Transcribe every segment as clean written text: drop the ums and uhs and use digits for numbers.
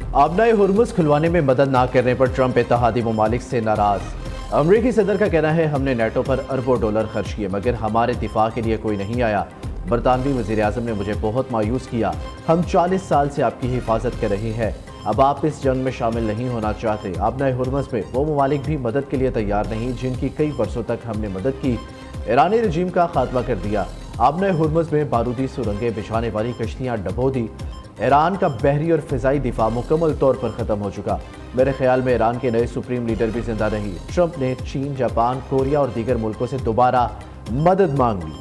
आबनाए Hormuz खुलवाने में मदद ना करने पर ट्रंप इत्तेहादी ममालिक से नाराज़। अमरीकी सदर का कहना है हमने नेटो पर अरबों डॉलर खर्च किए मगर हमारे दिफा के लिए कोई नहीं आया। बरतानवी वज़ीर-ए-आज़म ने मुझे बहुत मायूस किया। हम 40 साल से आपकी हिफाजत कर रहे हैं, अब आप इस जंग में शामिल नहीं होना चाहते। आबनाए हुर्मुज़ में वो ममालिक भी मदद के लिए तैयार नहीं जिनकी कई बरसों तक हमने मदद की। ईरानी रजीम का खात्मा कर दिया। आबनाए हुर्मुज़ में बारूदी सुरंगें बिछाने वाली कश्तियाँ डबो दी। ईरान का बहरी और फ़िज़ाई दिफा मुकम्मल तौर पर ख़त्म हो चुका। मेरे ख्याल में ईरान के नए सुप्रीम लीडर भी जिंदा नहीं। ट्रंप ने चीन, जापान, कोरिया और दीगर मुल्कों से दोबारा मदद मांग ली।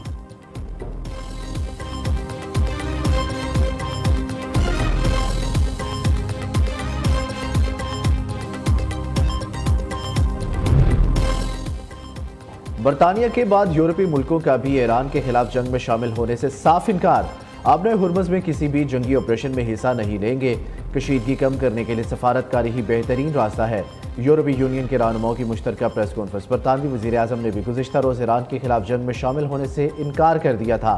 बरतानिया के बाद यूरोपीय मुल्कों का भी ईरान के खिलाफ जंग में शामिल होने से साफ इनकार। आबनाए हुर्मुज़ में किसी भी जंगी ऑपरेशन में हिस्सा नहीं लेंगे। कशीदगी कम करने के लिए सफारतकारी ही बेहतरीन रास्ता है। यूरोपीय यूनियन के रहनुमाओं की मुश्तरका प्रेस कॉन्फ्रेंस। बरतानवी वज़ीर-ए-आज़म ने भी गुज़िश्ता रोज़ ईरान के खिलाफ जंग में शामिल होने से इनकार कर दिया था।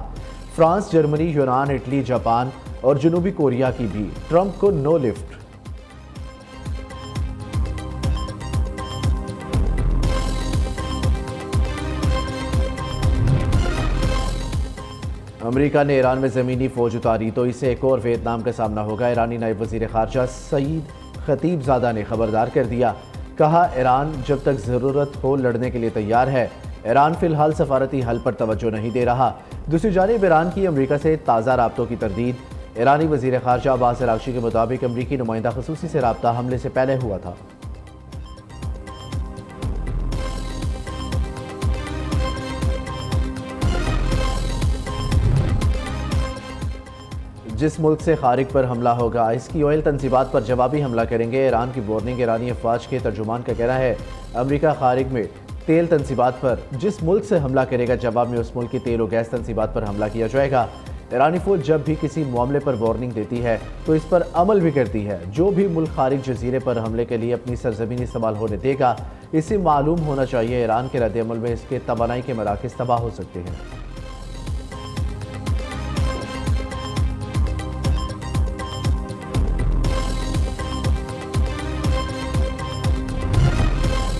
फ्रांस, जर्मनी, यूनान, इटली, जापान और जनूबी कोरिया की भी ट्रंप को नो लिफ्ट। अमेरिका ने ईरान में ज़मीनी फ़ौज उतारी तो इसे एक और वियतनाम का सामना होगा। ईरानी नायब वज़ीर ख़ारजा सईद खतीबज़ादा ने खबरदार कर दिया। कहा ईरान जब तक ज़रूरत हो लड़ने के लिए तैयार है। ईरान फ़िलहाल सफारती हल पर तवज्जो नहीं दे रहा। दूसरी जानिब ईरान की अमेरिका से ताज़ा राब्तों की तरदीद। ईरानी वज़ीर ख़ारजा अब्बास अराग़ची के मुताबिक अमरीकी नुमाइंदा ख़ुसूसी से राब्ता हमले से पहले हुआ था। जिस मुल्क से खारिज पर हमला होगा इसकी ऑयल तनसीबात पर जवाबी हमला करेंगे। ईरान की वार्निंग। ईरानी अफवाज के तर्जुमान का कहना है अमेरिका खारिज में तेल तनसीबात पर जिस मुल्क से हमला करेगा जवाब में उस मुल्क की तेल और गैस तनसीबात पर हमला किया जाएगा। ईरानी फौज जब भी किसी मामले पर वार्निंग देती है तो इस पर अमल भी करती है। जो भी मुल्क खारिज जजीरे पर हमले के लिए अपनी सरजमीन इस्तेमाल होने देगा इसे मालूम होना चाहिए ईरान के रद्द-ए-अमल में इसके तवानाई के मराकज़ तबाह हो सकते हैं।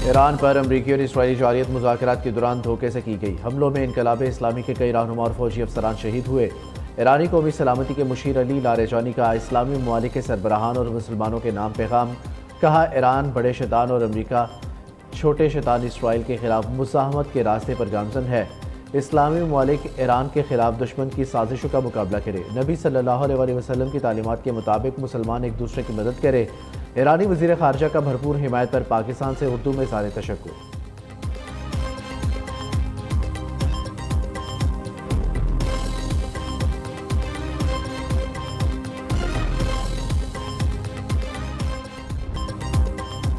ईरान पर अमरीकी और इसराइली जारियत मुज़ाकरात के दौरान धोखे से की गई हमलों में इनकलाब इस्लामी के कई रहनुमा और फौजी अफसरान शहीद हुए। ईरानी कौमी सलामती के मुशीर अली लारेजानी का इस्लामी ममालिक के सरबराहान और मुसलमानों के नाम पैगाम। कहा ईरान बड़े शैतान और अमरीका छोटे शैतान इसराइल के खिलाफ मुज़ाहमत के रास्ते पर गामज़न है। इस्लामी ममालिक ईरान के खिलाफ दुश्मन की साजिशों का मुकाबला करे। नबी सल्लल्लाहु अलैहि वसल्लम की तालीमात के मुताबिक मुसलमान एक दूसरे की मदद करे। ईरानी वज़ीर ख़ारजा का भरपूर हिमायत पर पाकिस्तान से उर्दू में इज़हार तशक्कुर।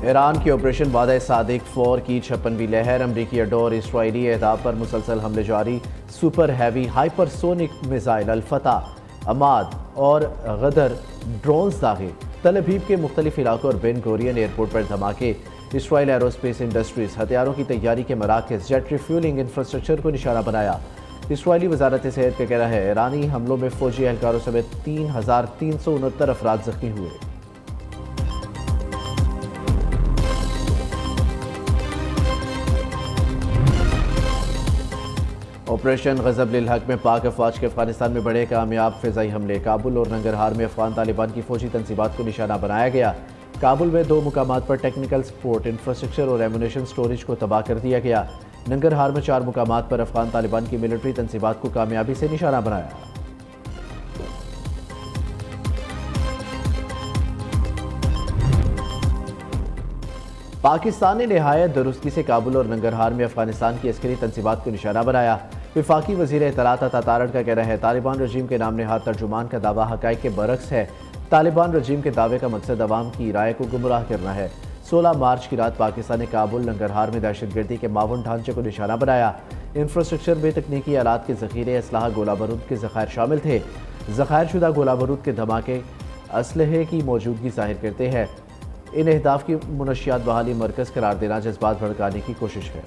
ईरान की ऑपरेशन वादा सादिक 4 की 56वीं लहर। अमरीकी अड्डों और इसराइली अहदाफ पर मुसलसल हमले जारी। सुपर हैवी हाइपरसोनिक मिसाइल अल-फतह, अमाद और गदर ड्रोन्स दागे। तल अवीव के मुख्तलिफ इलाकों और बेन गोरियन एयरपोर्ट पर धमाके। इसराइल एरोस्पेस इंडस्ट्रीज हथियारों की तैयारी के मराकज़ जेट रिफ्यूलिंग इंफ्रास्ट्रक्चर को निशाना बनाया। इसराइली वजारत सेहत का कहना है ईरानी हमलों में फौजी एहलकारों समेत 3,369 अफराद जख्मी हुए। ऑपरेशन ग़ज़ब लिल हक़ में पाक अफ़वाज के अफगानिस्तान में बड़े कामयाब फ़िज़ाई हमले। काबुल और नंगरहार में अफ़गान तालिबान की फ़ौजी तनसीबात को निशाना बनाया गया। काबुल में 2 मुकामात पर टेक्निकल सपोर्ट, इंफ्रास्ट्रक्चर और एमुनेशन स्टोरेज को तबाह कर दिया गया। नंगरहार में 4 मुकामात पर अफ़गान तालिबान की मिलिट्री तनसीबात को कामयाबी से निशाना बनाया। पाकिस्तान ने नहायत दुरुस्ती से काबुल और नंगरहार में अफगानिस्तान की अस्करी तनसीबात को निशाना बनाया। वफाकी वज़ीर इत्तलात अता तारड़ का कहना है तालिबान रजीम के नाम नहाद तर्जुमान का दावा हक़ाइक़ के बरक्स है। तालिबान रजीम के दावे का मकसद अवाम की राय को गुमराह करना है। 16 मार्च की रात पाकिस्तान ने काबुल नंगरहार में दहशतगर्दी के मावन ढांचे को निशाना बनाया। इंफ्रास्ट्रक्चर में तकनीकी आलात के ज़ख़ीरे, असलाह, गोला बारूद के ज़ख़ायर शामिल थे। ज़ख़ायर शुदा गोला बारूद के धमाके असलहे की मौजूदगी ज़ाहिर करते हैं। इन अहदाफ की मुनशियात बहाली मरकज़ करार देना जज्बात भड़काने की कोशिश है।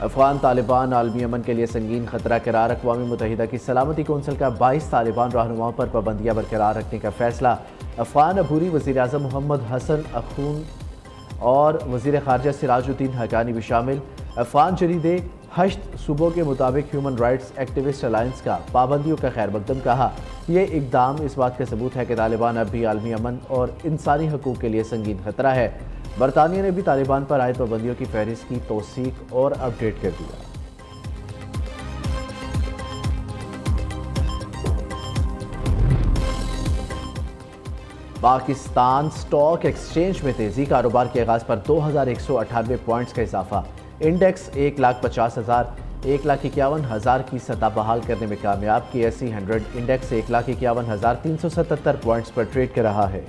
افغان طالبان عالمی امن کے لیے سنگین خطرہ قرار، اقوام متحدہ کی سلامتی کونسل کا 22 طالبان رہنماؤں پر پابندیاں برقرار رکھنے کا فیصلہ۔ افغان عبوری وزیر اعظم محمد حسن اخون اور وزیر خارجہ سراج الدین حقانی بھی شامل۔ افغان جریدے 8 صوبوں کے مطابق ہیومن رائٹس ایکٹیوسٹ الائنس کا پابندیوں کا خیر مقدم کہا، یہ اقدام اس بات کا ثبوت ہے کہ طالبان اب بھی عالمی امن اور انسانی حقوق کے لیے سنگین خطرہ ہے۔ برطانیہ نے بھی طالبان پر عائد پابندیوں کی فہرست کی توثیق اور اپ ڈیٹ کر دیا۔ پاکستان سٹاک ایکسچینج میں تیزی، کاروبار کے آغاز پر 2198 پوائنٹس کا اضافہ، انڈیکس 1,50,000 1,51,000 کی سطح بحال کرنے میں کامیاب، KSE 100 انڈیکس 1,51,377 پوائنٹس پر ٹریڈ کر رہا ہے۔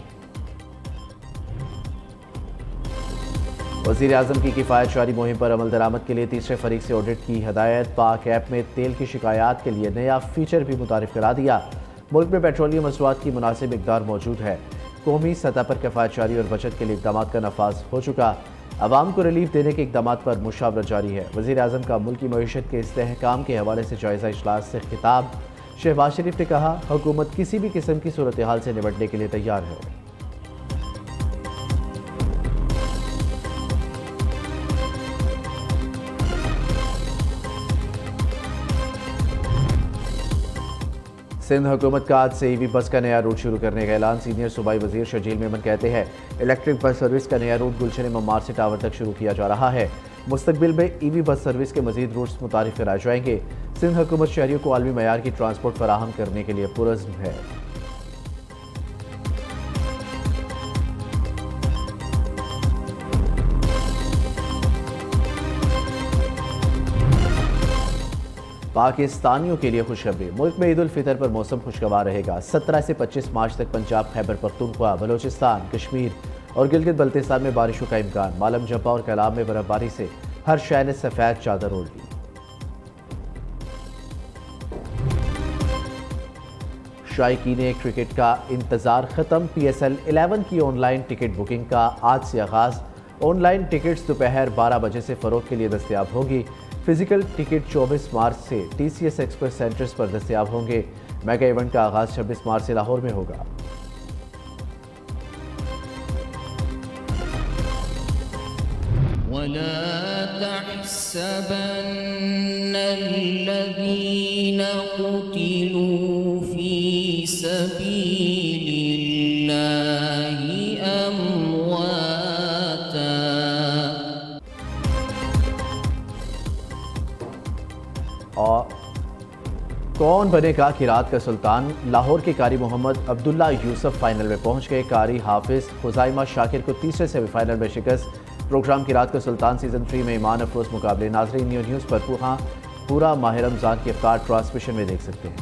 وزیر اعظم کی کفایت شعاری مہم پر عمل درآمد کے لیے تیسرے فریق سے آڈٹ کی ہدایت، پاک ایپ میں تیل کی شکایات کے لیے نیا فیچر بھی متعارف کرا دیا، ملک میں پیٹرولیم مصنوعات کی مناسب مقدار موجود ہے، قومی سطح پر کفایت شعاری اور بچت کے لیے اقدامات کا نفاذ ہو چکا، عوام کو ریلیف دینے کے اقدامات پر مشاورت جاری ہے۔ وزیر اعظم کا ملکی معیشت کے استحکام کے حوالے سے جائزہ اجلاس سے خطاب، شہباز شریف نے کہا حکومت کسی بھی قسم کی صورتحال سے نمٹنے کے لیے تیار ہے۔ سندھ حکومت کا آج سے ای وی بس کا نیا روٹ شروع کرنے کا اعلان، سینئر صوبائی وزیر شرجیل میمن کہتے ہیں الیکٹرک بس سروس کا نیا روٹ گلشن ممار سے ٹاور تک شروع کیا جا رہا ہے، مستقبل میں ای وی بس سروس کے مزید روٹس متعارف کرائے جائیں گے۔ سندھ حکومت شہریوں کو عالمی معیار کی ٹرانسپورٹ فراہم کرنے کے لیے پرعزم ہے۔ پاکستانیوں کے لیے خوشخبری، ملک میں عید الفطر پر موسم خوشگوار رہے گا۔ 17 سے 25 مارچ تک پنجاب، خیبر پختونخوا، بلوچستان، کشمیر اور گلگت بلتستان میں بارشوں کا امکان، مالم جبہ اور کلام میں برف باری سے ہر شہر نے سفید چادر اوڑھ لی۔ شائقین کرکٹ کا انتظار ختم، PSL 11 کی آن لائن ٹکٹ بکنگ کا آج سے آغاز، آن لائن ٹکٹس دوپہر 12 بجے سے فروخت کے لیے دستیاب ہوگی۔ فزیکل ٹکٹ 24 مارچ سے TCS ایکسپریس سینٹرز پر دستیاب ہوں گے۔ میگا ایونٹ کا آغاز 26 مارچ سے لاہور میں ہوگا۔ وَلَا تَحْسَبَنَّ الَّذِينَ قُتِلُوا فِي سَبِيلِ اللَّهِ أَمْوَاتًا۔ اور کون بنے گا قرات کا سلطان، لاہور کے قاری محمد عبداللہ یوسف فائنل میں پہنچ گئے، قاری حافظ خزائمہ شاکر کو تیسرے سیمی فائنل میں شکست۔ پروگرام قرات کا سلطان سیزن 3 میں ایمان افروز مقابلے، ناظرین نیوز پر پورا ماہ رمضان کی افطار ٹرانسمیشن میں دیکھ سکتے ہیں۔